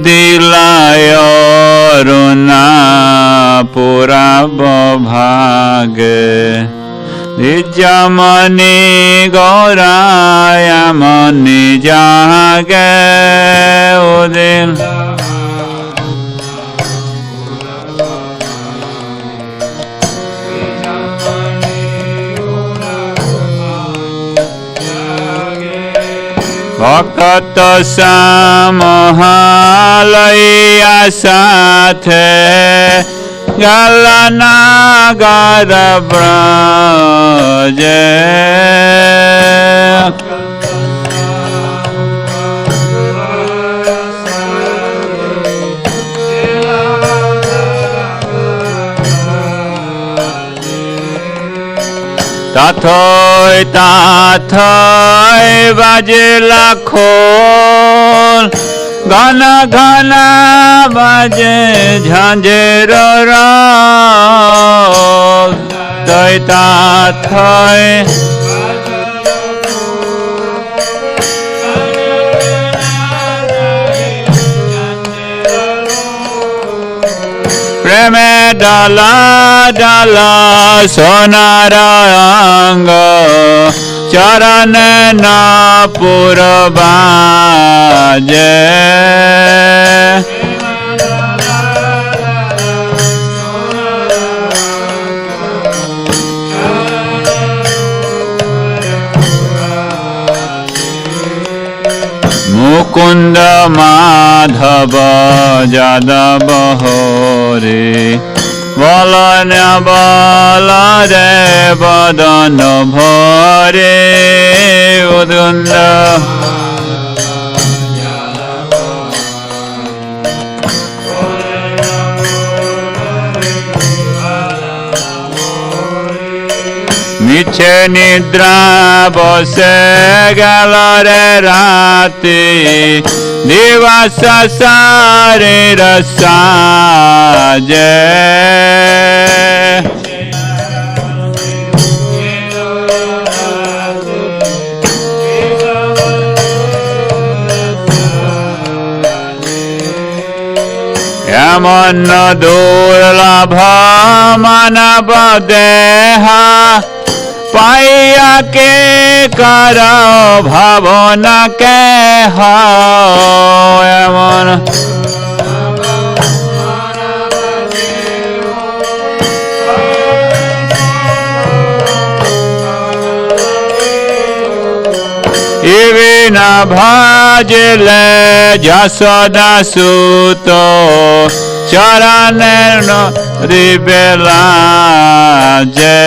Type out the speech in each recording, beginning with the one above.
উদিলায় অরুণা পুরাব ভাগে নিজামনি গৌরায় মনি জাগে উদিল ভকত সমহালয়া সাথে গলনাগর ব্রজে তাথই তাথই বাজলা খোল ঘন ঘন বাজে ঝাঁঝের রোল তৈ তাথই প্রেমে ডালা ডালা সোনার অঙ্গ চরণ না পুরবাজে মুকুন্দ মাধব যাদব হরে বলন বল রে বদন ভরে উদুন্দ মিছে নিদ্রা বসে গেল রে রাতে দিবস শরীর সাজে এমন দুর্লভ মানব দেহা পাইয়া কে কর ভাবনা কে এমন ইবি না ভাজলে যশোদা সুত চরণের রিবেলা যে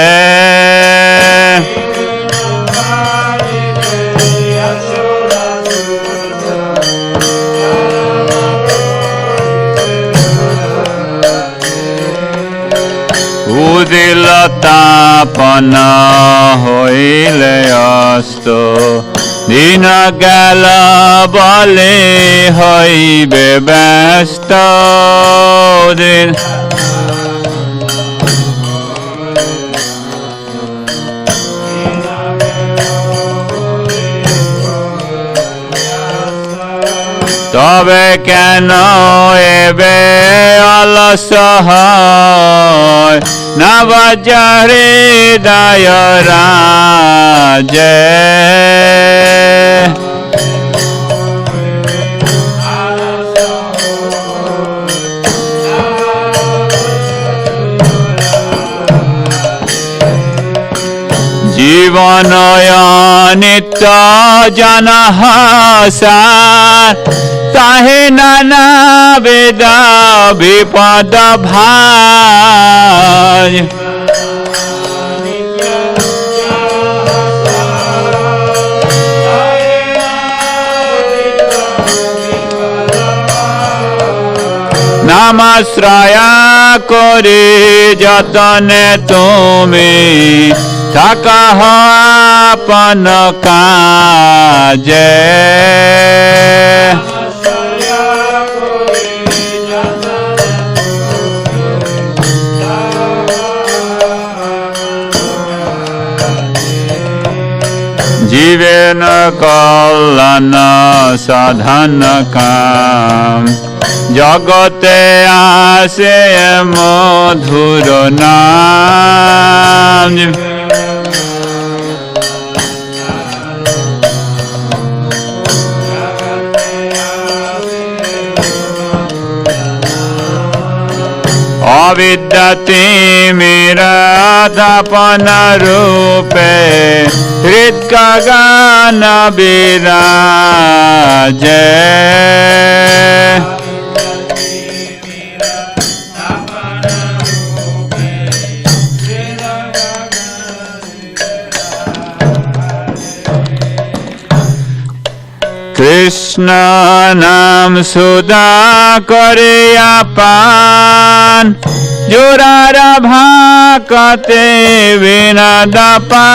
উদিল তাপন হইলে অস্ত দিন গেল বলে হইবে ব্যস্ত দিন তবে কেন এবে অলস হয় নবজ হৃদয় রাজে জীবন নিত্য জনহাসার তাহে নানা বেদ বিপদ ভাই নামাশ্রয় করে যতনে তুমি থাকা আপন কাজে জীবন কল্যাণ সাধন কাম জগতে আসে মধুর নাম। অবিদ্যাতে মেরা দাপন রূপে হৃদগান বিরাজে। কৃষ্ণ নাম সুদা করে পান, জোরার ভাকতে বিনাদ পা।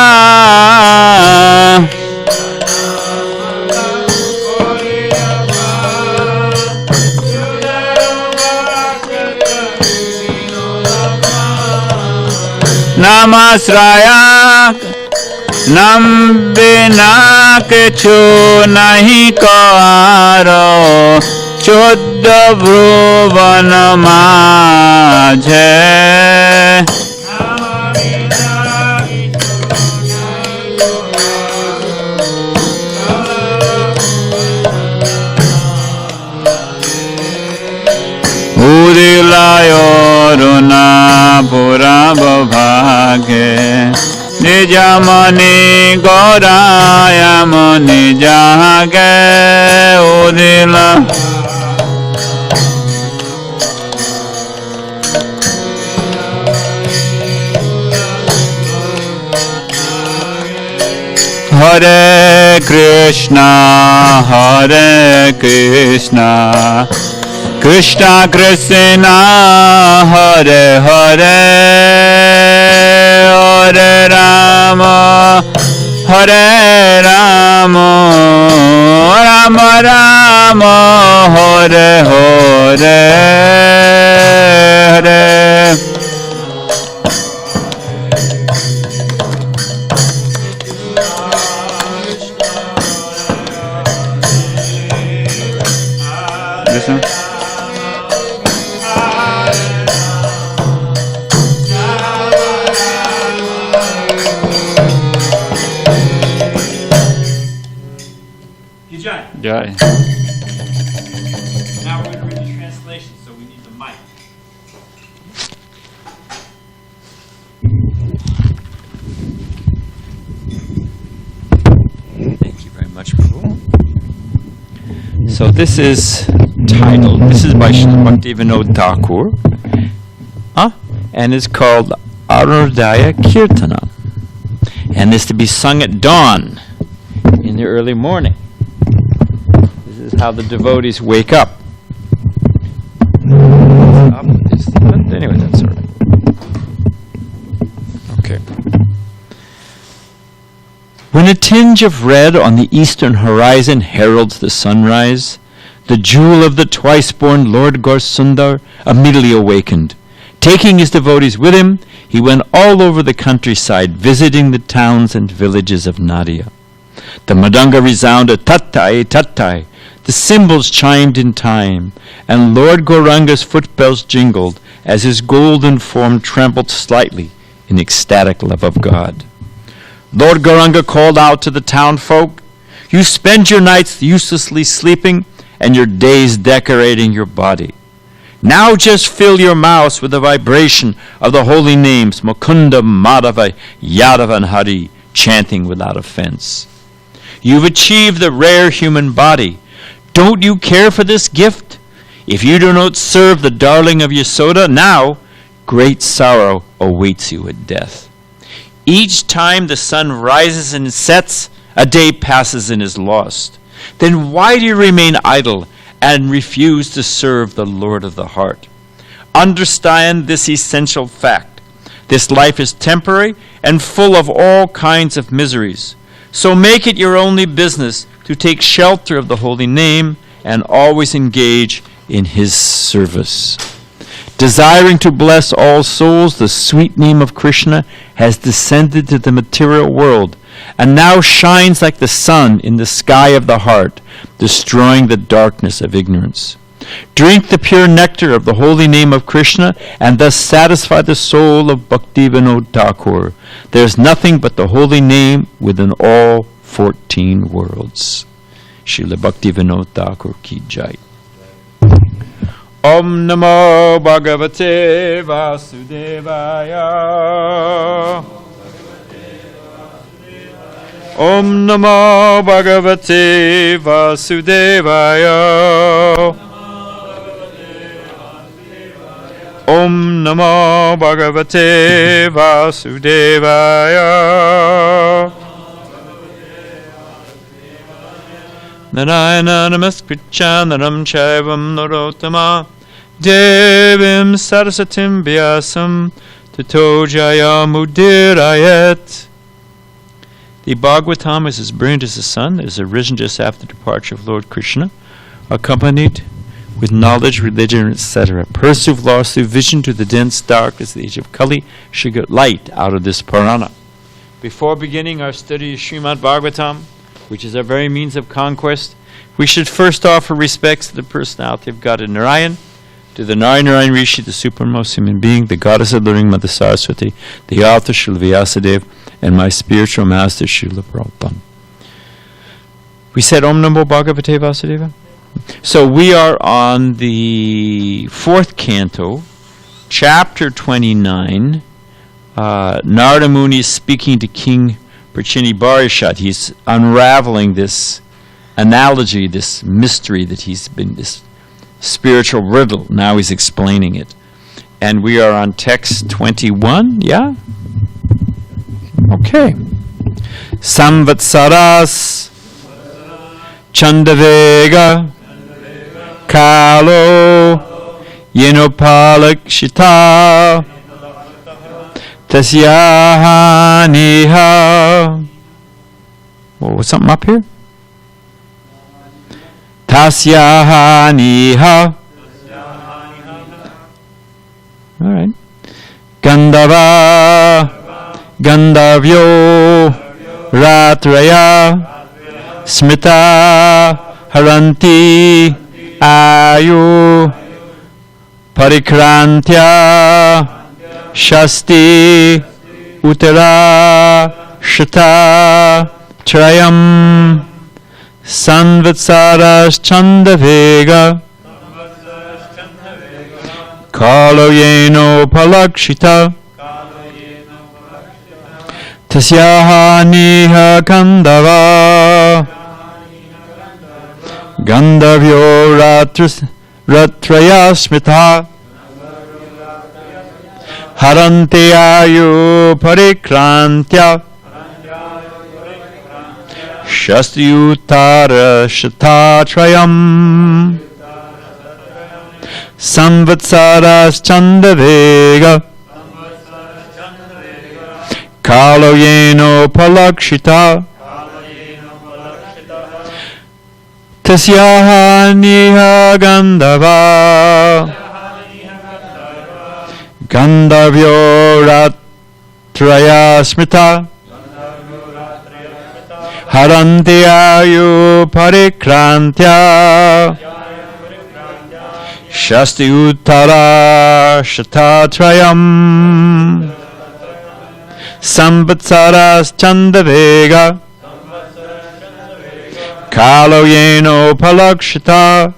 নামাশ্রয়া নাম বিনা কিছু নাহি কার, 14 ভুবন মাঝে। উদিলায় অরুণা পুরাব ভাগে, নিজ মনি গৌরায় মনি জাগে। উদিলা হরে কৃষ্ণ হরে কৃষ্ণ, কৃষ্ণ কৃষ্ণ হরে হরে, হরে রাম হরে রাম, রাম রাম হরে হরে, হরে। Listen. Jai. Now we're going to read the translation, so we need the mic. Thank you very much, Prabhu. So this is titled, this is by Srila Bhaktivinoda Thakur, and it's called Arunodaya Kirtana, and is to be sung at dawn in the early morning. This is how the devotees wake up. But anyway, that's all right. Okay. When a tinge of red on the eastern horizon heralds the sunrise, the jewel of the twice-born Lord Gaurasundar immediately awakened. Taking his devotees with him, he went all over the countryside, visiting the towns and villages of Nadia. The madanga resounded, tattai, tattai. The cymbals chimed in time, and Lord Gauranga's footbells jingled as his golden form trembled slightly in ecstatic love of God. Lord Gauranga called out to the townfolk, "You spend your nights uselessly sleeping and your days decorating your body. Now just fill your mouths with the vibration of the holy names Mukunda, Madhava, Yadava, and Hari, chanting without offense. You've achieved the rare human body. Don't you care for this gift? If you do not serve the darling of Yasoda now, great sorrow awaits you at death. Each time the sun rises and sets, a day passes and is lost. Then why do you remain idle and refuse to serve the Lord of the heart? Understand this essential fact. This life is temporary and full of all kinds of miseries. So make it your only business to take shelter of the holy name and always engage in his service. Desiring to bless all souls, the sweet name of Krishna has descended to the material world and now shines like the sun in the sky of the heart, destroying the darkness of ignorance. Drink the pure nectar of the holy name of Krishna and thus satisfy the soul of Bhakti Vinod Thakur. There is nothing but the holy name within all 14 worlds. Srila Bhakti Vinod Thakur ki jai. Om Namo Bhagavate Vasudevaya. Om Namo Bhagavate Vasudevaya. Om Namo Bhagavate Vasudevaya. Narayana Namaskritya Naram Chaivam Narottama Devim Sarasatim Vyasam Tato Jayamudirayat. The Bhagavatam is as brilliant as the sun. It is arisen just after the departure of Lord Krishna, accompanied with knowledge, religion, etc. Persons who've lost their vision to the dense darkness of the age of Kali should get light out of this Purana. Before beginning our study of Srimad Bhagavatam, which is our very means of conquest, we should first offer respects to the personality of God in Narayan, to the Narayan Rishi, the supremest human being, the goddess of learning, Mother Saraswati, the author Srila Vyasadeva, and my spiritual master Srila Prabhupada. We said Om Namo Bhagavate Vasudeva. So we are on the 4th canto, chapter 29. Narada Muni is speaking to King Prachini Barishat. He's unraveling this analogy, this mystery that he's been, this spiritual riddle. Now he's explaining it. And we are on text 21, yeah? Okay. Samvatsaras Chandavega Kalo Yenopalakshita Tasyaha Niha. Well, was something up here? Tasyaha Niha. All right. Gandhava Gandhavyo Ratraya Smita Haranti Ayu Parikrantya Shasti Uttara Shata Trayam Sanvatsaras Chandavega Kalo Yeno Palakshita Tasyaha Niha Gandhava Gandhavyo Ratraya Smita Harante Ayu Parikrantya Shasti Uttara Shatatrayam Samvatsaras Chandavega Kalo Yeno Palakshita Tasyaha Niha Gandhava Gandhavyo Ratraya Smita Haranti Ayu Parikrantya Shasti Uttara Shatatrayam Samvatsaras Chandavega Kalo Yeno Palakshita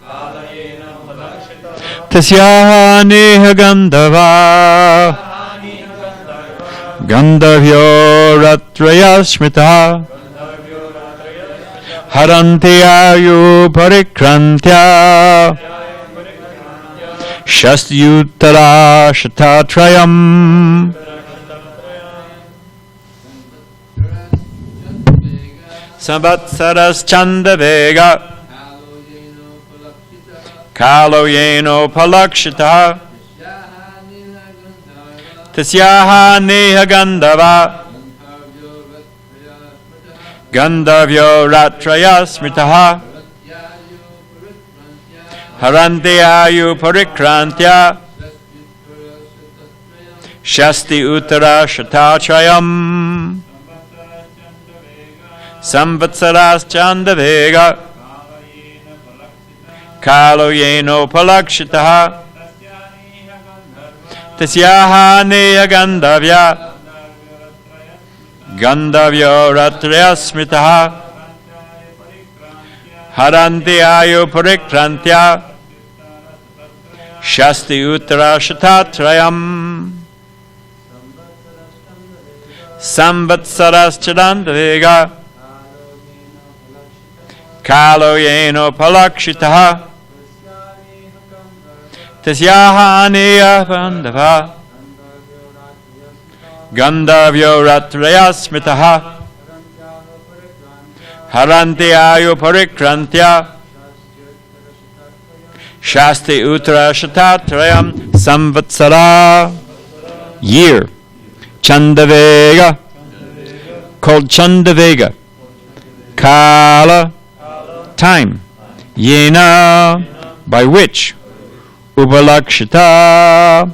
Tasyaha Neha Gandhava Gandhavyo Ratraya Smita Haranti Ayu Parikrantya Shasti Uttara Shatatrayam Samvatsaras Chandavega Kalo Yeno Palakshita Tasyaha Neha Gandhava Gandhavyo Ratraya Smitaha Haranti Ayu Parikrantya Shasti Uttara Shatatrayam Samvatsaras Chandavega Kalo yeno palakshitaha. Tasyaha neya gandhavya. Gandhavyo ratraya smitaha. Haranti ayu parikrantya. Shasti uttara shatatrayam. Samvatsaras chadandavega. Kalo yeno palakshitaha. Tasyaha aneya bandhava. Gandhavyo ratraya smitaha. Haranti ayu parikrantya. Shasti uttara shatatrayam. Samvatsara. Year. Chandavega. Called Chandavega. Kala. Time. Yena. By which. Upalakshita.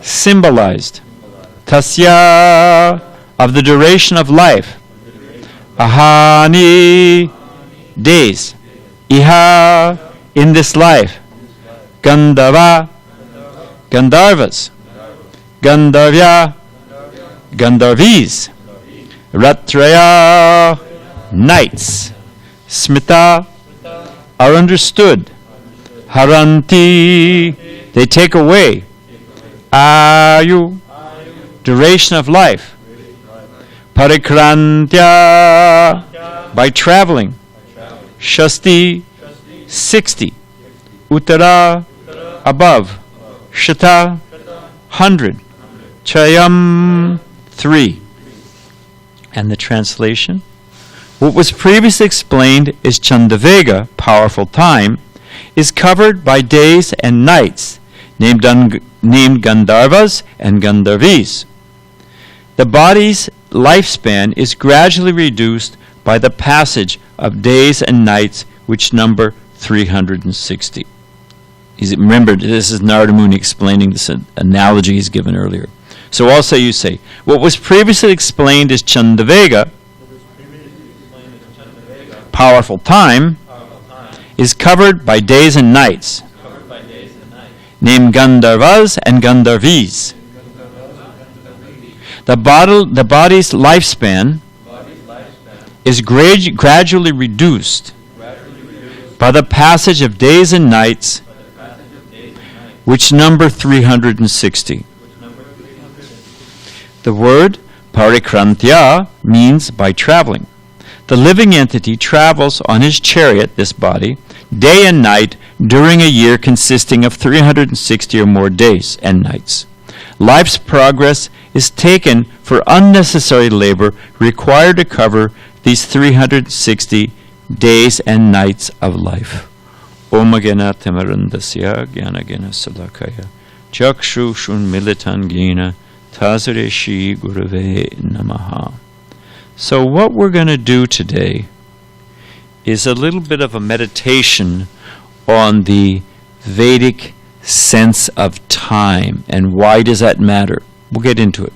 Symbolized. Tasya. Of the duration of life. Ahani. Days. Iha. In this life. Gandhava. Gandharvas. Gandharvya. Gandharvis. Ratraya. Nights. Smita. Are understood. Haranti. They take away. Ayu. Duration of life. Parikrantya. By traveling. Shasti. 60. Uttara. Above. Shata. 100. Chayam. 3. And the translation? What was previously explained as Chandavega, powerful time, is covered by days and nights, named Gandharvas and Gandharvis. The body's lifespan is gradually reduced by the passage of days and nights, which number 360. Remember, this is Narada Muni explaining this analogy he's given earlier. So also you say, what was previously explained as Chandavega, powerful time, is covered by days and nights, named Gandharvas and Gandharvis. The body's lifespan is gradually reduced by the passage of days and nights, which number 360. The word parikrantya means by traveling. The living entity travels on his chariot, this body, day and night during a year consisting of 360 or more days and nights. Life's progress is taken for unnecessary labor required to cover these 360 days and nights of life. Om Gena Tamarandasya Gyana Gena Salakaya Chakshu Shun Militan Gena Tazareshi Gurave Namaha. So what we're going to do today is a little bit of a meditation on the Vedic sense of time and why does that matter. We'll get into it.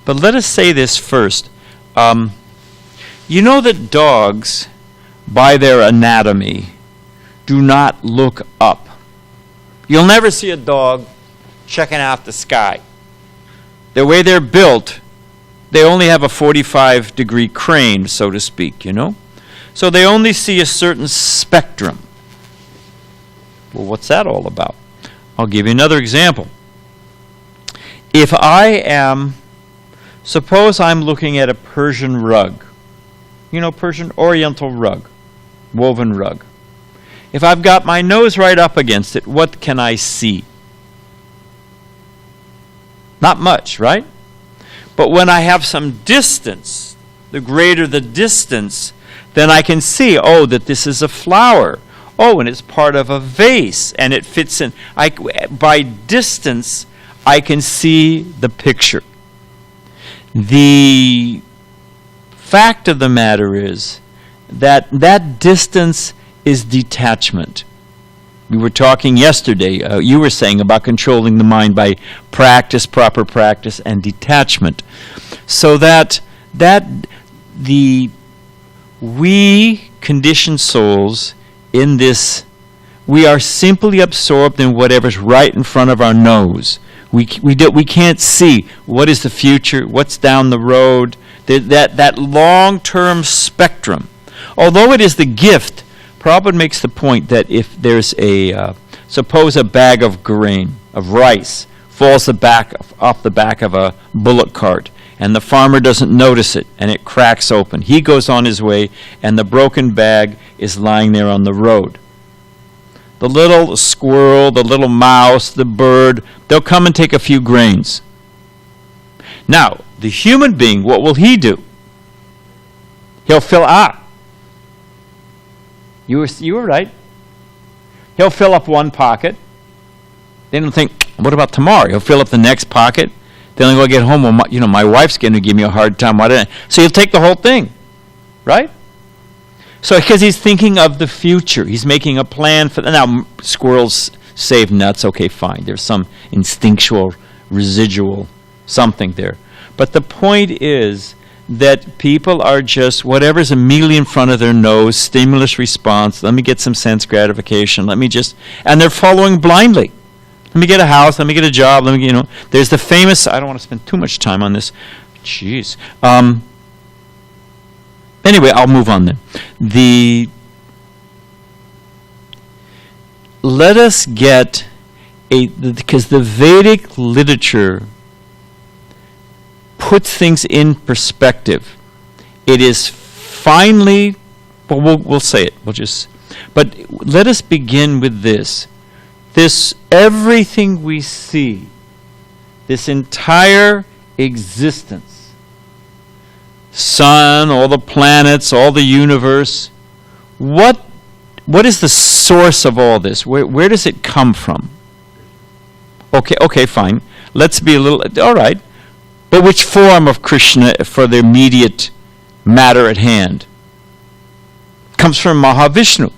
But let us say this first. You know that dogs, by their anatomy, do not look up. You'll never see a dog checking out the sky. The way they're built, they only have a 45-degree crane, so to speak, you know? So they only see a certain spectrum. Well, what's that all about? I'll give you another example. If suppose I'm looking at a Persian rug, you know, Persian Oriental rug, woven rug. If I've got my nose right up against it, what can I see? Not much, right? But when I have some distance, the greater the distance, then I can see, oh, that this is a flower. Oh, and it's part of a vase, and it fits in. By distance, I can see the picture. The fact of the matter is that that distance is detachment. We were talking yesterday, you were saying about controlling the mind by practice, proper practice, and detachment. So that we conditioned souls in this, we are simply absorbed in whatever's right in front of our nose. We can't see what is the future, what's down the road, that long-term spectrum. Although it is the gift, Prabhupada makes the point that if there's suppose a bag of grain, of rice, falls off the back of a bullock cart, and the farmer doesn't notice it, and it cracks open. He goes on his way, and the broken bag is lying there on the road. The little squirrel, the little mouse, the bird, they'll come and take a few grains. Now, the human being, what will he do? He'll fill up. You were right. He'll fill up one pocket. Then he'll think, what about tomorrow? He'll fill up the next pocket. Then he'll get home. Well, my wife's going to give me a hard time. Why didn't I? So he'll take the whole thing, right? So because he's thinking of the future, he's making a plan for. Now squirrels save nuts. Okay, fine. There's some instinctual, residual something there. But the point is that people are just whatever's immediately in front of their nose, stimulus response. Let me get some sense gratification. And they're following blindly. Let me get a house. Let me get a job. There's the famous. I don't want to spend too much time on this. Jeez. Anyway, I'll move on then. Let us get because the Vedic literature puts things in perspective. It is finally, well, we'll say it. But let us begin with this. Everything we see, this entire existence, sun, all the planets, all the universe, what is the source of all this? Where does it come from? Okay, fine. Let's be a little, all right. But which form of Krishna for the immediate matter at hand? Comes from Mahavishnu.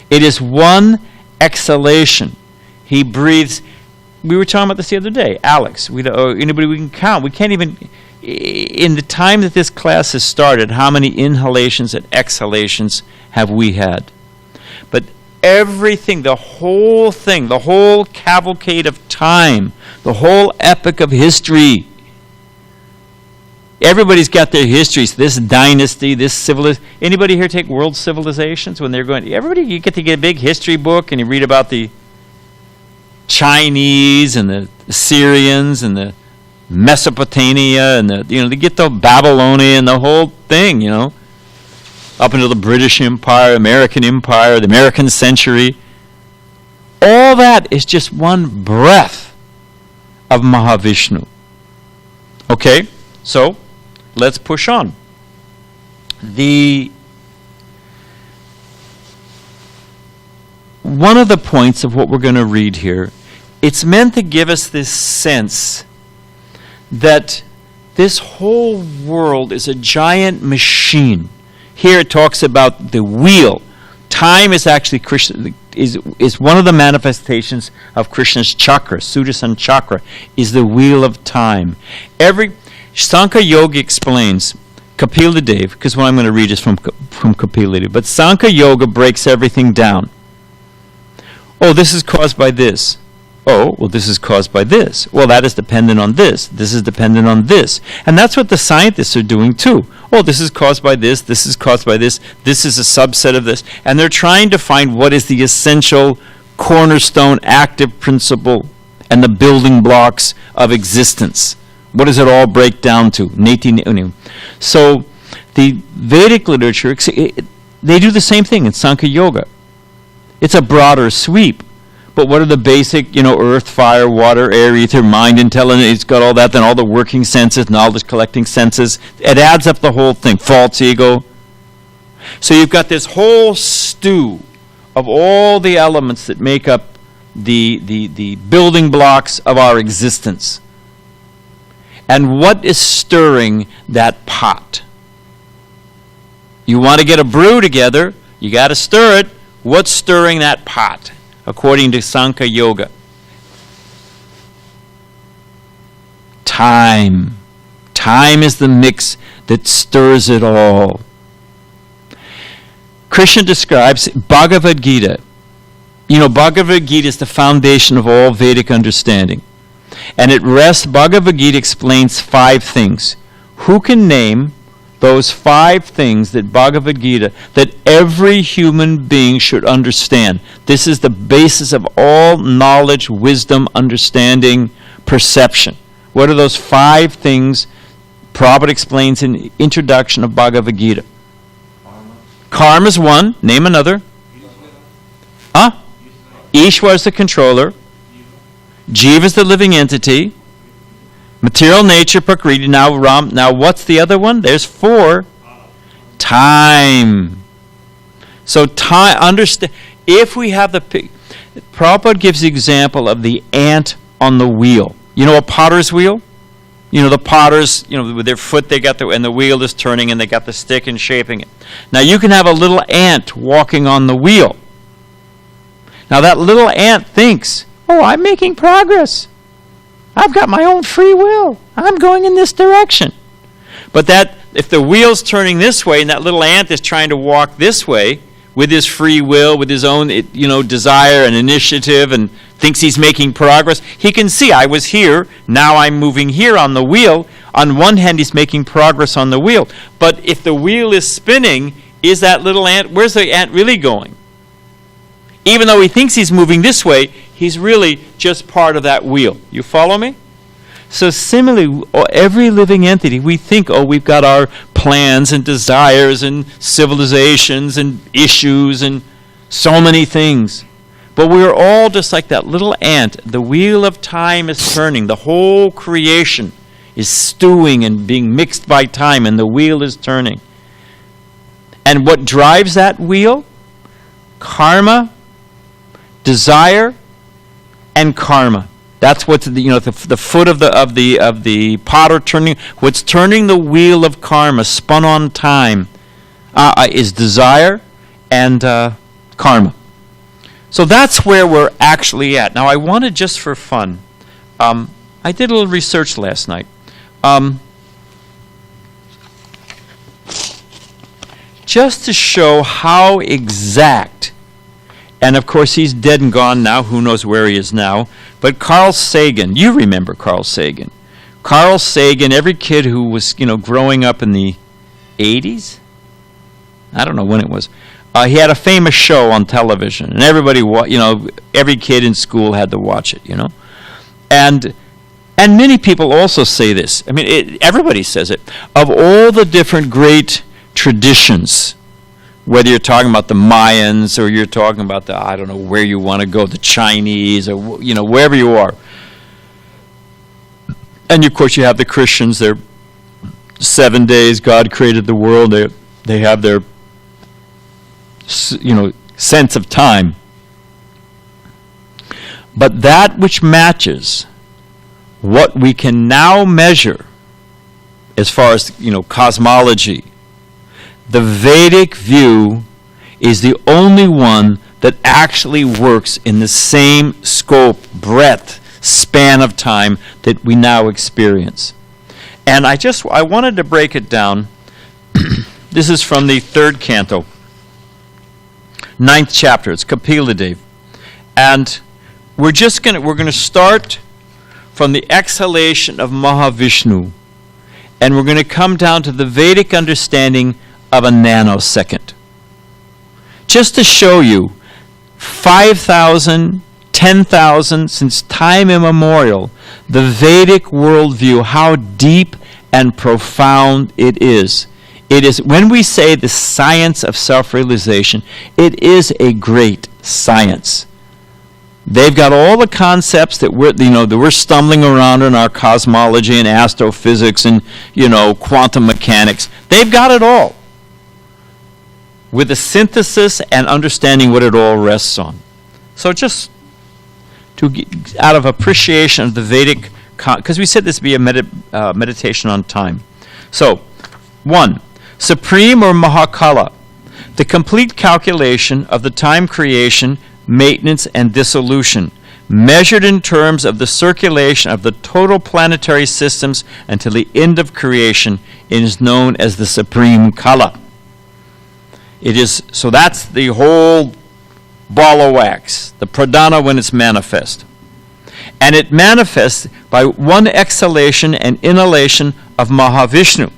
It is one exhalation. He breathes. We were talking about this the other day. Alex, anybody we can count. We can't even, in the time that this class has started, how many inhalations and exhalations have we had? But everything, the whole thing, the whole cavalcade of time, the whole epic of history. Everybody's got their histories. This dynasty, this civilization. Anybody here take world civilizations when they're going? Everybody, you get to get a big history book and you read about the Chinese and the Assyrians and the Mesopotamia and they get the Babylonian, the whole thing, up into the British Empire, American Empire, the American century. All that is just one breath of Mahavishnu. Okay, so let's push on. One of the points of what we're going to read here, it's meant to give us this sense that this whole world is a giant machine. Here it talks about the wheel. Time is actually Krishna, is one of the manifestations of Krishna's chakra. Sudarshan chakra is the wheel of time. Sankhya Yoga explains, Kapila Dev, because what I'm going to read is from Kapila Dev, but Sankhya Yoga breaks everything down. Oh, this is caused by this. Oh, well, this is caused by this. Well, that is dependent on this. This is dependent on this. And that's what the scientists are doing too. Oh, this is caused by this. This is caused by this. This is a subset of this. And they're trying to find what is the essential cornerstone active principle and the building blocks of existence. What does it all break down to? So the Vedic literature, they do the same thing in Sankhya Yoga. It's a broader sweep. But what are the basic, earth, fire, water, air, ether, mind, intelligence, it's got all that, then all the working senses, knowledge collecting senses. It adds up the whole thing, false ego. So you've got this whole stew of all the elements that make up the building blocks of our existence. And what is stirring that pot? You want to get a brew together, you got to stir it. What's stirring that pot, according to Sankhya Yoga? Time. Time is the mix that stirs it all. Krishna describes Bhagavad Gita. You know, Bhagavad Gita is the foundation of all Vedic understanding. And Bhagavad Gita explains 5 things. Who can name those 5 things that Bhagavad Gita, that every human being should understand? This is the basis of all knowledge, wisdom, understanding, perception. What are those 5 things Prabhupada explains in the introduction of Bhagavad Gita? Karma is one. Name another. Ishwar is the controller. Jiva is the living entity. Material nature, Prakriti. Now what's the other one? There's 4. Time. So time, understand. If we have Prabhupada gives the example of the ant on the wheel. You know a potter's wheel? You know, the potters, with their foot, and the wheel is turning, and they got the stick and shaping it. Now, you can have a little ant walking on the wheel. Now, that little ant thinks, I'm making progress. I've got my own free will. I'm going in this direction. But if the wheel's turning this way, and that little ant is trying to walk this way, with his free will, with his own, desire and initiative, and thinks he's making progress, he can see, I was here, now I'm moving here on the wheel. On one hand, he's making progress on the wheel. But if the wheel is spinning, is that little ant, where's the ant really going? Even though he thinks he's moving this way, he's really just part of that wheel. You follow me? So similarly, every living entity, we think, we've got our plans and desires and civilizations and issues and so many things. But we're all just like that little ant. The wheel of time is turning. The whole creation is stewing and being mixed by time, and the wheel is turning. And what drives that wheel? Karma, desire, and karma. That's what's the foot of the potter turning. What's turning the wheel of karma, spun on time, is desire and karma. So that's where we're actually at. Now, I wanted, just for fun, I did a little research last night. Just to show how exact. And of course, he's dead and gone now. Who knows where he is now? But Carl Sagan, you remember Carl Sagan. Carl Sagan, every kid who was, growing up in the 80s? I don't know when it was. He had a famous show on television, and everybody, every kid in school had to watch it, And many people also say this. I mean, everybody says it. Of all the different great traditions, whether you're talking about the Mayans or you're talking about I don't know where you want to go, the Chinese or, wherever you are. And, of course, you have the Christians. They're 7 days God created the world. They have their, sense of time. But that which matches what we can now measure as far as, cosmology, the Vedic view is the only one that actually works in the same scope, breadth, span of time that we now experience. And I wanted to break it down. This is from the 3rd canto, 9th chapter. It's Kapila Dev. And we're going to start from the exhalation of Mahavishnu. And we're going to come down to the Vedic understanding of a nanosecond. Just to show you, 5,000, 10,000, since time immemorial, the Vedic worldview, how deep and profound it is. It is, when we say the science of self-realization, it is a great science. They've got all the concepts that we're stumbling around in our cosmology and astrophysics and, quantum mechanics. They've got it all, with a synthesis and understanding what it all rests on. So just out of appreciation of the Vedic, because we said this would be a meditation on time. So, 1, Supreme or Mahakala, the complete calculation of the time creation, maintenance, and dissolution, measured in terms of the circulation of the total planetary systems until the end of creation, is known as the Supreme Kala. It is, so that's the whole ball of wax, the pradhana when it's manifest. And it manifests by one exhalation and inhalation of Mahavishnu.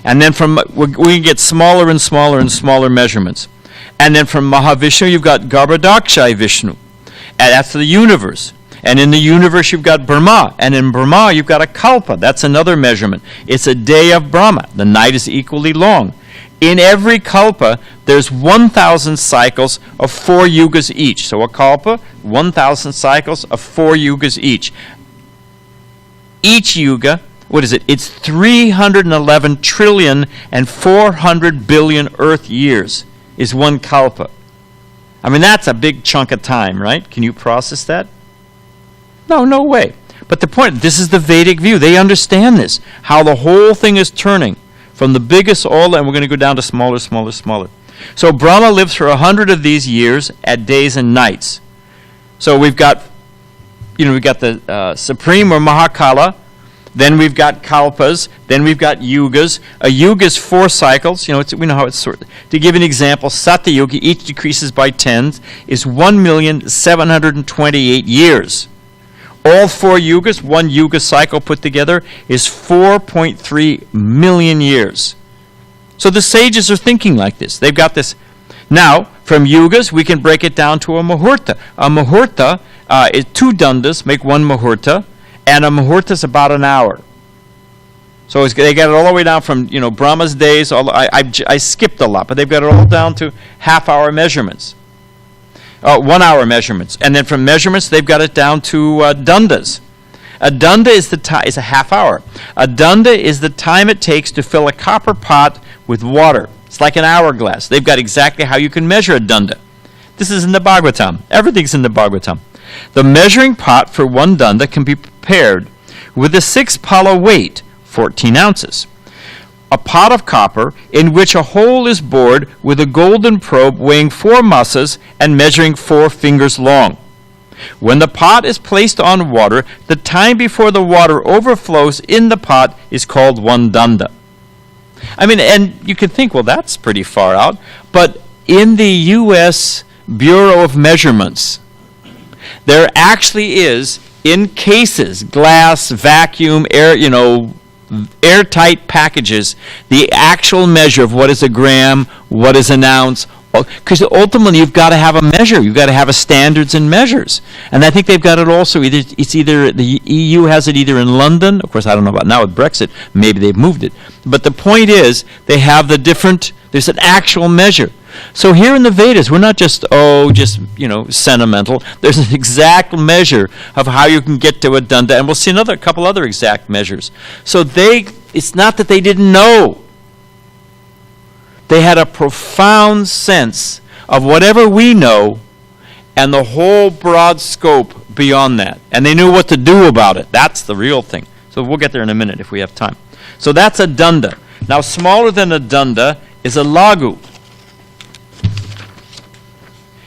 And then we get smaller and smaller and smaller measurements. And then from Mahavishnu, you've got Garbhodakshai Vishnu. And that's the universe. And in the universe, you've got Brahma. And in Brahma, you've got a kalpa. That's another measurement. It's a day of Brahma. The night is equally long. In every kalpa, there's 1,000 cycles of 4 yugas each. So a kalpa, 1,000 cycles of 4 yugas each. Each yuga, what is it? It's 311 trillion and 400 billion Earth years is one kalpa. I mean, that's a big chunk of time, right? Can you process that? No way. But the point, this is the Vedic view. They understand this, how the whole thing is turning from the biggest all, and we're going to go down to smaller, smaller, smaller. So Brahma lives for 100 of these years at days and nights. So we've got the Supreme or Mahakala, then we've got kalpas, then we've got yugas. A yuga is 4 cycles. We know how it's sorted. To give an example, Satya Yuga, each decreases by 10, is 1,728 years. All 4 yugas, one yuga cycle put together, is 4.3 million years. So the sages are thinking like this. They've got this. Now, from yugas, we can break it down to a muhurta. A muhurta is 2 dandas, make 1 muhurta, and a muhurta is about an hour. So they got it all the way down from Brahma's days. I skipped a lot, but they've got it all down to half-hour measurements. 1-hour measurements. And then from measurements, they've got it down to dandas. A danda is a half hour. A danda is the time it takes to fill a copper pot with water. It's like an hourglass. They've got exactly how you can measure a danda. This is in the Bhagavatam. Everything's in the Bhagavatam. The measuring pot for 1 danda can be prepared with a 6 pala weight, 14 ounces. A pot of copper in which a hole is bored with a golden probe weighing 4 masas and measuring 4 fingers long. When the pot is placed on water, the time before the water overflows in the pot is called 1 danda. I mean, and you can think, well, that's pretty far out. But in the U.S. Bureau of Measurements, there actually is, in cases, glass, vacuum, air, airtight packages, the actual measure of what is a gram, what is an ounce, because ultimately you've got to have a measure. You've got to have a standards and measures. And I think they've got it also. It's either the EU has it either in London. Of course, I don't know about now with Brexit. Maybe they've moved it. But the point is they have there's an actual measure. So here in the Vedas, we're not just sentimental. There's an exact measure of how you can get to a danda, and we'll see a couple other exact measures. So it's not that they didn't know. They had a profound sense of whatever we know and the whole broad scope beyond that. And they knew what to do about it. That's the real thing. So we'll get there in a minute if we have time. So that's a danda. Now, smaller than a danda is a lagu.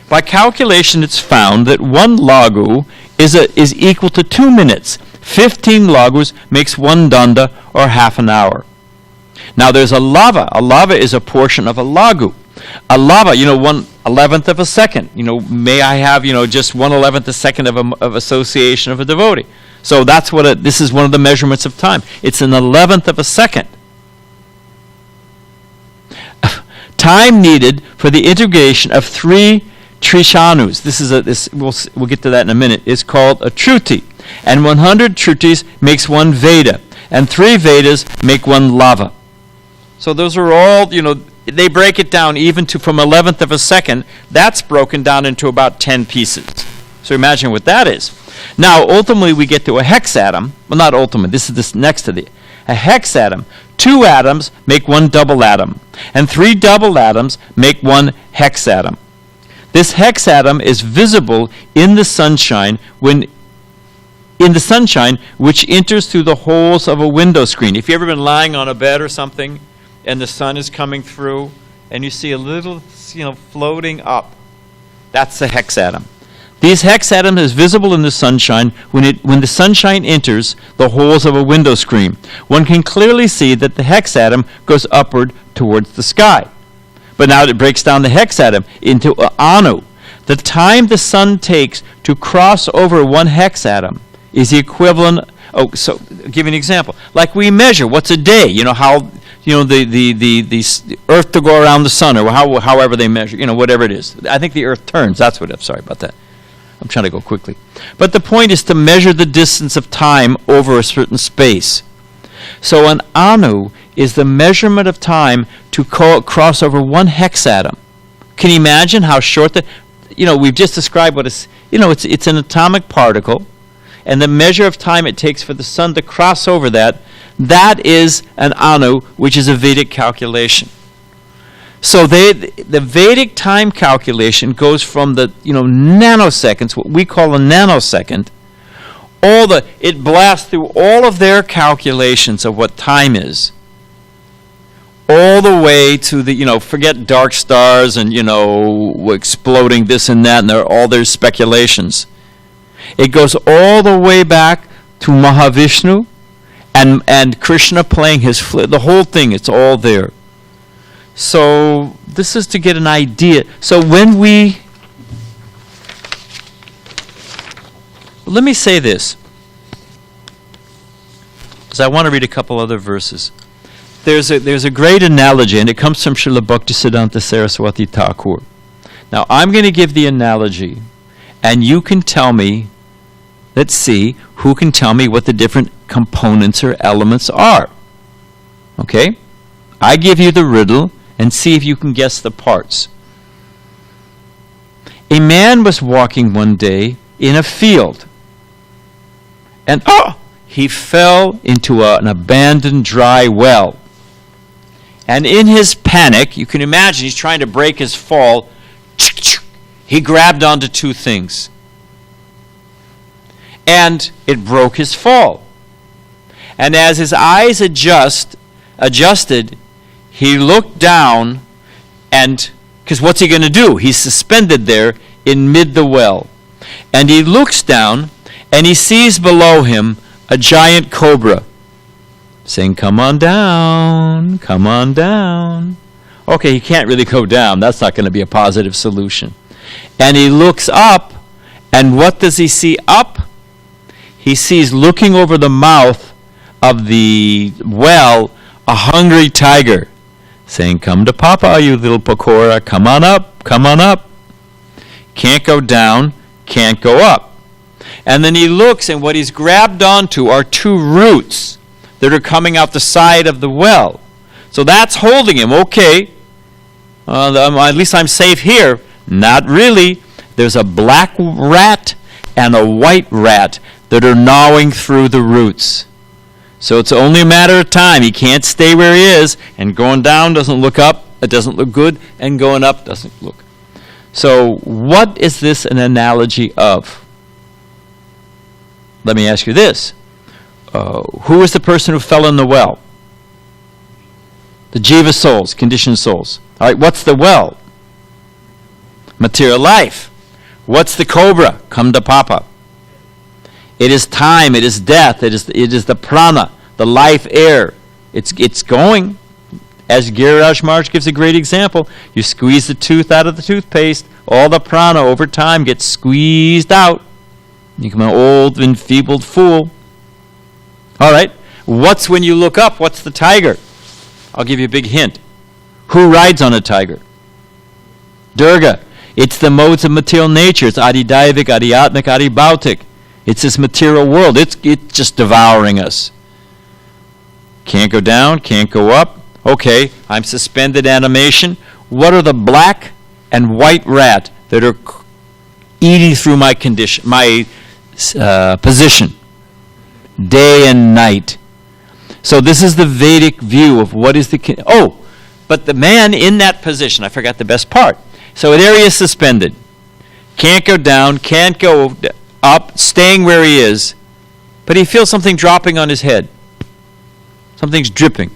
By calculation, it's found that 1 lagu is equal to 2 minutes. 15 lagus makes 1 danda, or half an hour. Now there's a lava. A lava is a portion of a lagu. A lava, 1/11th of a second. May I have, just 1/11th a second of association of a devotee. So that's this is one of the measurements of time. It's an 11th of a second. Time needed for the integration of 3 trishanus. We'll get to that in a minute. It's called a truti. And 100 trutis makes 1 Veda. And 3 Vedas make 1 lava. So those are all, they break it down even to from 11th of a second. That's broken down into about 10 pieces. So imagine what that is. Now, ultimately, we get to a hex atom. Well, not ultimate. This is next to a hex atom. 2 atoms make 1 double atom. And 3 double atoms make 1 hex atom. This hex atom is visible in the sunshine which enters through the holes of a window screen. If you've ever been lying on a bed or something, and the sun is coming through, and you see a little, floating up, that's the hex atom. These hex atoms is visible in the sunshine when the sunshine enters the holes of a window screen. One can clearly see that the hex atom goes upward towards the sky. But now it breaks down the hex atom into anu. The time the sun takes to cross over one hex atom is the equivalent. Oh, so I'll give you an example. Like we measure, what's a day? You know how the Earth to go around the sun, or however they measure. Whatever it is. I think the Earth turns. That's what. I'm sorry about that. I'm trying to go quickly. But the point is to measure the distance of time over a certain space. So an anu is the measurement of time to cross over one hex atom. Can you imagine how short we've just described what is, it's an atomic particle, and the measure of time it takes for the sun to cross over that is an anu, which is a Vedic calculation. So the Vedic time calculation goes from the nanoseconds, what we call a nanosecond. It blasts through all of their calculations of what time is, all the way to the forget dark stars and exploding this and that and all their speculations. It goes all the way back to Mahavishnu and Krishna playing his flute. The whole thing, it's all there. So this is to get an idea. So when let me say this, because I want to read a couple other verses. There's a great analogy, and it comes from Srila Bhaktisiddhanta Saraswati Thakur. Now, I'm going to give the analogy, and you can tell me, let's see, who can tell me what the different components or elements are. Okay? I give you the riddle, and see if you can guess the parts. A man was walking one day in a field, and he fell into an abandoned dry well. And in his panic, you can imagine he's trying to break his fall, he grabbed onto two things. And it broke his fall. And as his eyes adjusted, he looked down, and because what's he going to do? He's suspended there in mid the well. And he looks down, and he sees below him a giant cobra saying, "Come on down, come on down." Okay, he can't really go down. That's not going to be a positive solution. And he looks up, and what does he see up? He sees, looking over the mouth of the well, a hungry tiger saying, "Come to Papa, you little pakora. Come on up, come on up." Can't go down, can't go up. And then he looks, and what he's grabbed onto are two roots that are coming out the side of the well. So that's holding him. Okay, at least I'm safe here. Not really. There's a black rat and a white rat that are gnawing through the roots. So it's only a matter of time. He can't stay where he is, and going down doesn't look up, it doesn't look good, and going up doesn't look. So what is this an analogy of? Let me ask you this. Who is the person who fell in the well? The jiva souls, conditioned souls. All right, what's the well? Material life. What's the cobra? Come to Papa. It is time, it is death, it is the prana, the life air. It's going. As Giriraj Maharaj gives a great example, you squeeze the tooth out of the toothpaste, all the prana over time gets squeezed out. You become an old, enfeebled fool. All right, what's when you look up? What's the tiger? I'll give you a big hint. Who rides on a tiger? Durga. It's the modes of material nature. It's Adi-Daivik, Adi-Atmik, Adi-Bhautik. It's this material world. It's just devouring us. Can't go down, can't go up. Okay, I'm suspended animation. What are the black and white rat that are eating through my condition, my position? Day and night. So this is the Vedic view of what is the... but the man in that position, I forgot the best part. So there he is suspended. Can't go down, can't go up, staying where he is, but he feels something dropping on his head. Something's dripping.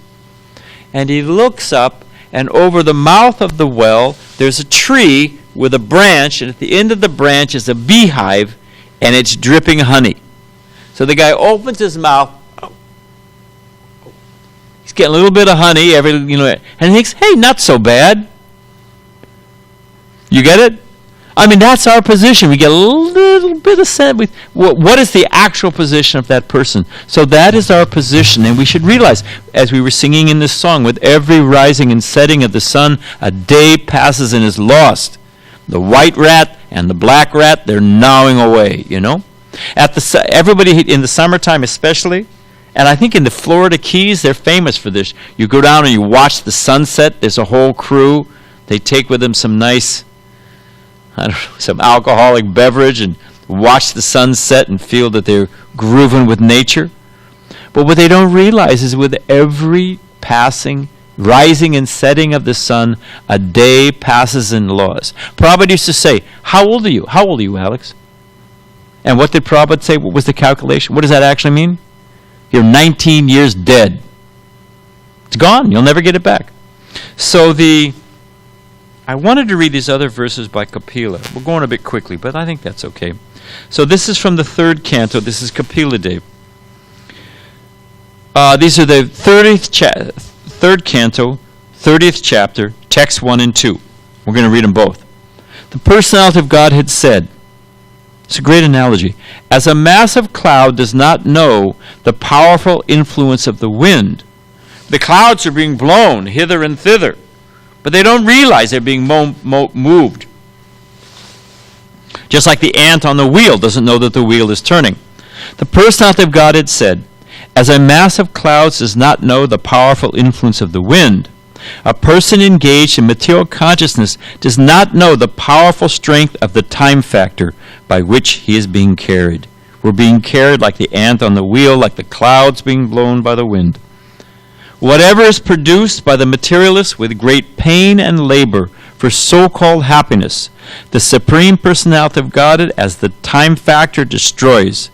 And he looks up, and over the mouth of the well, there's a tree with a branch, and at the end of the branch is a beehive, and it's dripping honey. So the guy opens his mouth. He's getting a little bit of honey, and he thinks, hey, not so bad. You get it? I mean, that's our position. We get a little bit of sense. What is the actual position of that person? So that is our position, and we should realize, as we were singing in this song, with every rising and setting of the sun, a day passes and is lost. The white rat and the black rat, they're gnawing away, you know? Everybody in the summertime especially, and I think in the Florida Keys, they're famous for this. You go down and you watch the sunset. There's a whole crew. They take with them some nice, some alcoholic beverage and watch the sunset and feel that they're grooving with nature. But what they don't realize is with every passing, rising and setting of the sun, a day passes in laws. Prabhupada used to say, how old are you? How old are you, Alex? And what did Prabhupada say? What was the calculation? What does that actually mean? You're 19 years dead. It's gone. You'll never get it back. So I wanted to read these other verses by Kapila. We're going a bit quickly, but I think that's okay. So this is from the 3rd canto. This is Kapila Dev. These are the 3rd canto, 30th chapter, texts 1 and 2. We're going to read them both. The personality of God had said, it's a great analogy, as a massive cloud does not know the powerful influence of the wind. The clouds are being blown hither and thither, but they don't realize they're being moved. Just like the ant on the wheel doesn't know that the wheel is turning. The personality of God had said, as a mass of clouds does not know the powerful influence of the wind, a person engaged in material consciousness does not know the powerful strength of the time factor by which he is being carried. We're being carried like the ant on the wheel, like the clouds being blown by the wind. Whatever is produced by the materialist with great pain and labor for so-called happiness, the Supreme Personality of Godhead as the time factor destroys,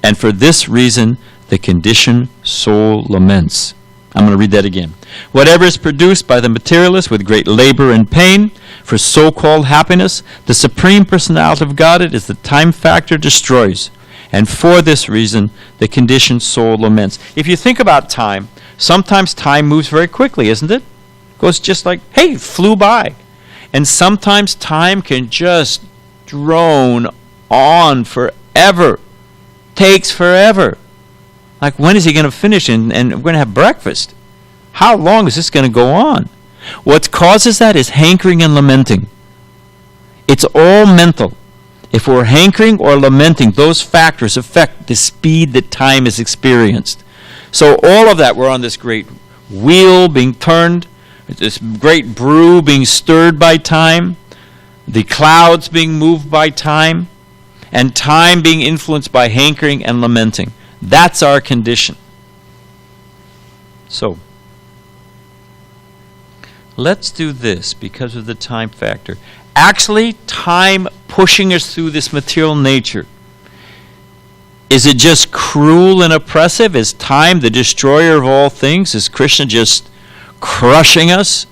and for this reason the conditioned soul laments. I'm going to read that again. Whatever is produced by the materialist with great labor and pain for so-called happiness, the Supreme Personality of Godhead is the time factor destroys, and for this reason the conditioned soul laments. If you think about time, sometimes time moves very quickly, isn't it? It goes just like, hey, flew by. And sometimes time can just drone on forever. Takes forever. Like, when is he going to finish and we're going to have breakfast? How long is this going to go on? What causes that is hankering and lamenting. It's all mental. If we're hankering or lamenting, those factors affect the speed that time is experienced. So all of that, we're on this great wheel being turned, this great brew being stirred by time, the clouds being moved by time, and time being influenced by hankering and lamenting. That's our condition. So, let's do this because of the time factor. Actually, time pushing us through this material nature. Is it just cruel and oppressive? Is time the destroyer of all things? Is Krishna just crushing us?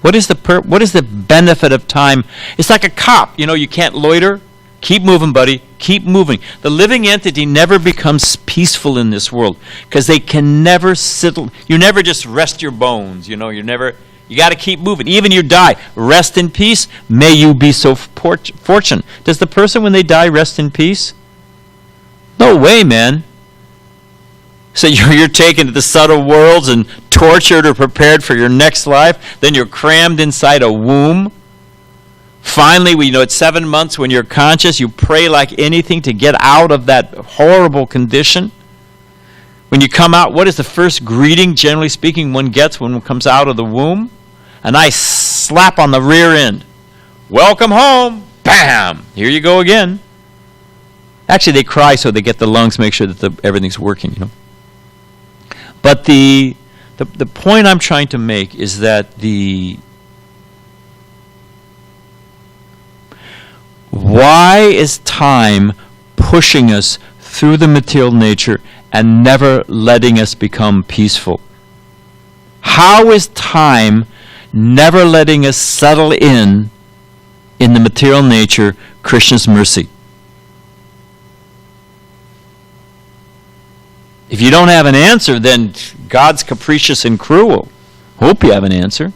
What is the benefit of time? It's like a cop. You know, you can't loiter. Keep moving, buddy. Keep moving. The living entity never becomes peaceful in this world because they can never settle. You never just rest your bones. You know, you got to keep moving. Even you die, rest in peace. May you be so fortunate. Does the person when they die rest in peace? No way, man. So you're taken to the subtle worlds and tortured or prepared for your next life. Then you're crammed inside a womb. Finally, at 7 months when you're conscious, you pray like anything to get out of that horrible condition. When you come out, what is the first greeting, generally speaking, one gets when one comes out of the womb? A nice slap on the rear end. Welcome home. Bam! Here you go again. Actually, they cry so they get the lungs, make sure that everything's working, But the point I'm trying to make is that why is time pushing us through the material nature and never letting us become peaceful? How is time never letting us settle in the material nature, Krishna's mercy? If you don't have an answer, then God's capricious and cruel. Hope you have an answer.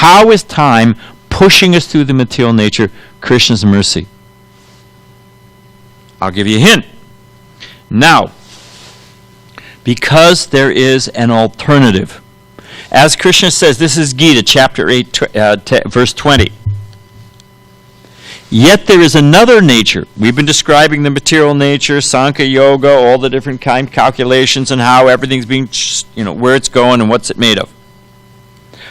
How is time pushing us through the material nature? Krishna's mercy. I'll give you a hint. Now, because there is an alternative. As Krishna says, this is Gita, chapter 8, verse 20. Yet there is another nature. We've been describing the material nature, Sankhya Yoga, all the different kind calculations and how everything's being, where it's going and what's it made of.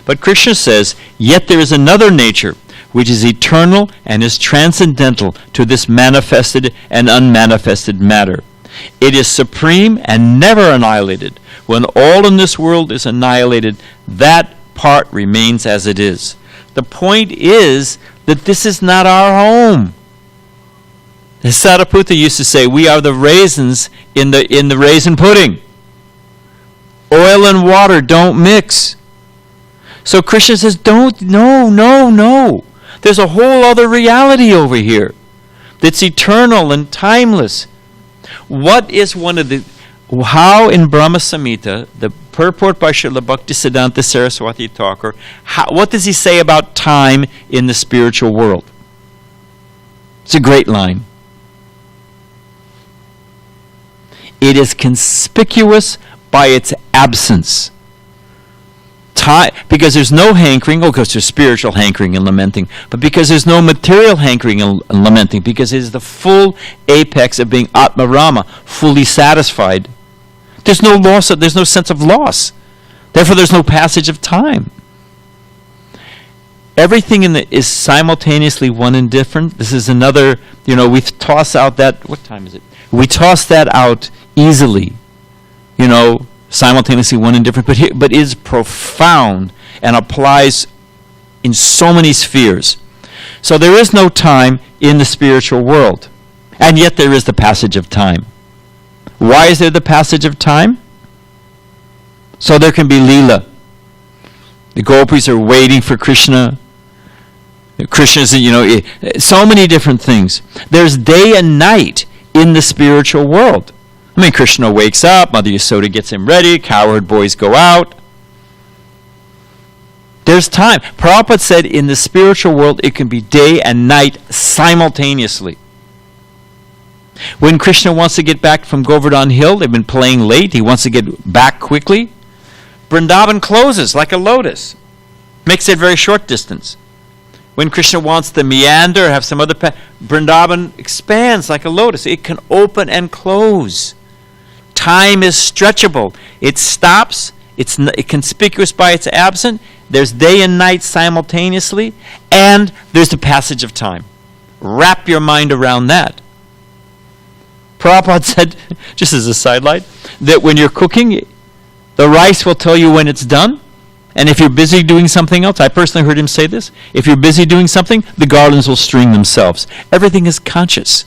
But Krishna says, yet there is another nature which is eternal and is transcendental to this manifested and unmanifested matter. It is supreme and never annihilated. When all in this world is annihilated, that part remains as it is. The point is that this is not our home. Sariputta used to say, we are the raisins in the raisin pudding. Oil and water don't mix. So Krishna says, no. There's a whole other reality over here that's eternal and timeless. What is how in Brahma Samhita, the purport by Srila Bhaktisiddhanta Saraswati Thakur, what does he say about time in the spiritual world? It's a great line. It is conspicuous by its absence. Time, because there's no hankering, because there's spiritual hankering and lamenting, but because there's no material hankering and lamenting, because it is the full apex of being Atmarama, fully satisfied. There's no loss, there's no sense of loss. Therefore, there's no passage of time. Everything is simultaneously one and different. This is another, we toss out that, what time is it? We toss that out easily, simultaneously one and different, but is profound and applies in so many spheres. So there is no time in the spiritual world, and yet there is the passage of time. Why is there the passage of time? So there can be Leela. The gopis are waiting for Krishna. Krishna's, so many different things. There's day and night in the spiritual world. Krishna wakes up, Mother Yasoda gets him ready, cowherd boys go out. There's time. Prabhupada said in the spiritual world it can be day and night simultaneously. When Krishna wants to get back from Govardhan Hill, they've been playing late, he wants to get back quickly, Vrindavan closes like a lotus. Makes it very short distance. When Krishna wants to meander, have some other Vrindavan expands like a lotus. It can open and close. Time is stretchable. It stops. It's conspicuous by its absence. There's day and night simultaneously, and there's the passage of time. Wrap your mind around that. Prabhupada said, just as a sidelight, that when you're cooking, the rice will tell you when it's done, and if you're busy doing something else, I personally heard him say this, if you're busy doing something, the garlands will string themselves. Everything is conscious.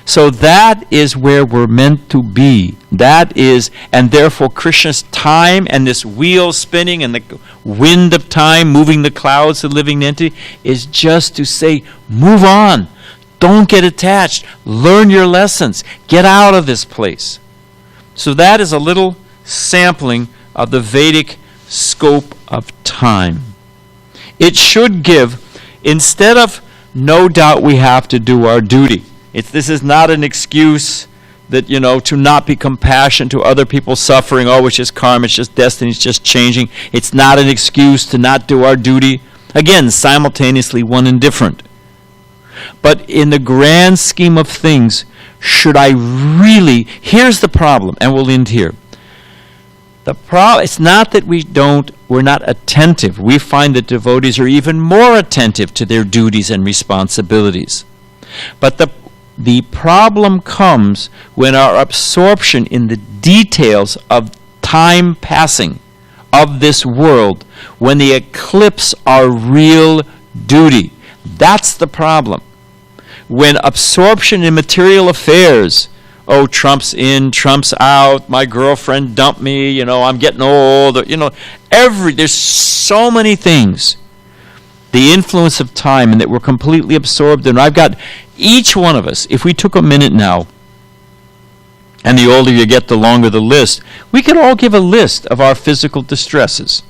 So that is where we're meant to be. That is, and therefore Krishna's time and this wheel spinning and the wind of time moving the clouds, the living entity, is just to say, move on. Don't get attached. Learn your lessons. Get out of this place. So that is a little sampling of the Vedic scope of time. It should give, instead of no doubt we have to do our duty. This is not an excuse that, to not be compassionate to other people suffering. Oh, it's just karma, it's just destiny, it's just changing. It's not an excuse to not do our duty. Again, simultaneously one and different. But in the grand scheme of things, should I really, here's the problem, and we'll end here. The problem, it's not that we're not attentive. We find that devotees are even more attentive to their duties and responsibilities. But the problem comes when our absorption in the details of time passing of this world, when they eclipse our real duty. That's the problem. When absorption in material affairs, Trump's in, Trump's out, my girlfriend dumped me, I'm getting old, there's so many things. The influence of time, and that we're completely absorbed in. I've got each one of us, if we took a minute now, and the older you get, the longer the list, we could all give a list of our physical distresses.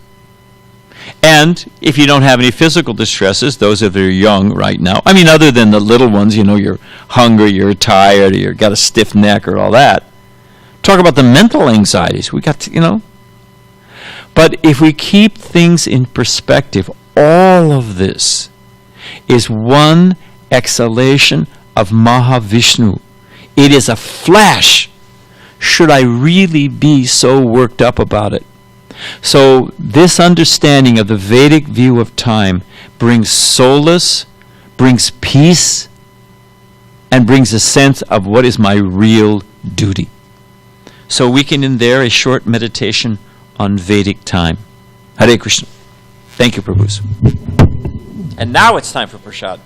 And if you don't have any physical distresses, those that are young right now, I mean, other than the little ones, you're hungry, you're tired, or you've got a stiff neck or all that. Talk about the mental anxieties. We got to, But if we keep things in perspective, all of this is one exhalation of Mahavishnu. It is a flash. Should I really be so worked up about it? So this understanding of the Vedic view of time brings solace, brings peace, and brings a sense of what is my real duty. So we can in there a short meditation on Vedic time. Hare Krishna. Thank you, Prabhus. And now it's time for Prashad.